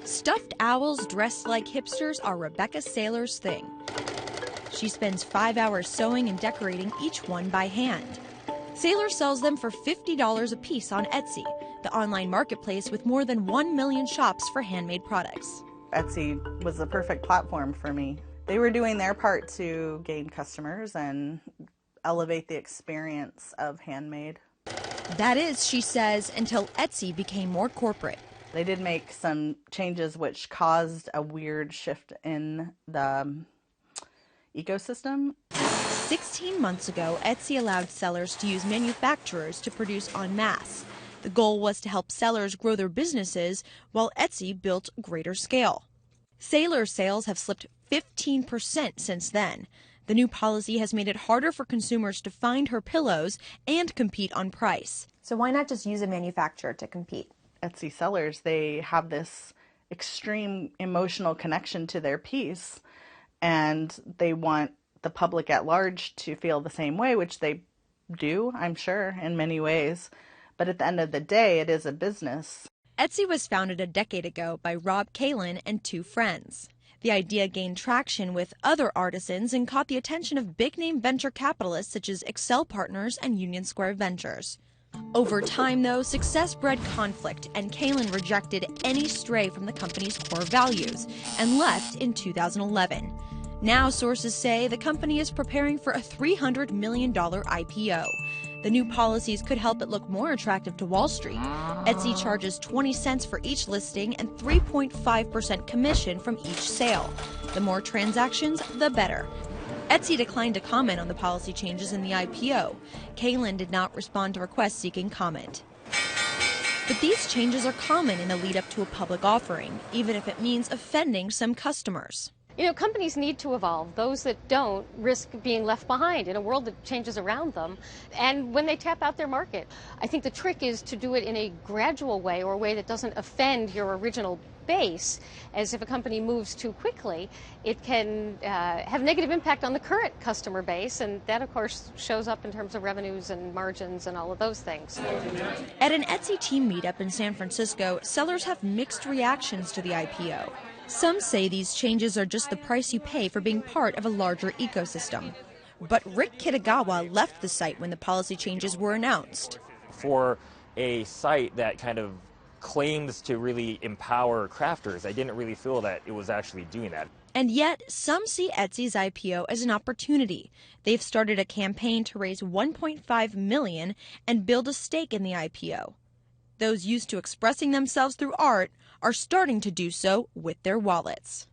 Stuffed owls dressed like hipsters are Rebecca Saylor's thing. She spends 5 hours sewing and decorating each one by hand. Saylor sells them for $50 a piece on Etsy, the online marketplace with more than 1 million shops for handmade products. Etsy was the perfect platform for me. They were doing their part to gain customers and elevate the experience of handmade. That is, she says, until Etsy became more corporate. They did make some changes which caused a weird shift in the ecosystem. 16 months ago, Etsy allowed sellers to use manufacturers to produce en masse. The goal was to help sellers grow their businesses while Etsy built greater scale. Saylor sales have slipped 15% since then. The new policy has made it harder for consumers to find her pillows and compete on price. So why not just use a manufacturer to compete? Etsy sellers, they have this extreme emotional connection to their piece, and they want the public at large to feel the same way, which they do, I'm sure, in many ways. But at the end of the day, it is a business. Etsy was founded a decade ago by Rob Kalin and 2 friends. The idea gained traction with other artisans and caught the attention of big-name venture capitalists such as Excel Partners and Union Square Ventures. Over time, though, success bred conflict, and Kalin rejected any stray from the company's core values and left in 2011. Now, sources say the company is preparing for a $300 million IPO. The new policies could help it look more attractive to Wall Street. Etsy charges 20 cents for each listing and 3.5% commission from each sale. The more transactions, the better. Etsy declined to comment on the policy changes in the IPO. Kalin did not respond to requests seeking comment. But these changes are common in the lead up to a public offering, even if it means offending some customers. You know, companies need to evolve. Those that don't risk being left behind in a world that changes around them. And when they tap out their market, I think the trick is to do it in a gradual way, or a way that doesn't offend your original base, as if a company moves too quickly, it can have negative impact on the current customer base, and that, of course, shows up in terms of revenues and margins and all of those things. At an Etsy team meetup in San Francisco, sellers have mixed reactions to the IPO. Some say these changes are just the price you pay for being part of a larger ecosystem. But Rick Kitagawa left the site when the policy changes were announced. For a site that kind of claims to really empower crafters, I didn't really feel that it was actually doing that. And yet, some see Etsy's IPO as an opportunity. They've started a campaign to raise $1.5 million and build a stake in the IPO. Those used to expressing themselves through art are starting to do so with their wallets.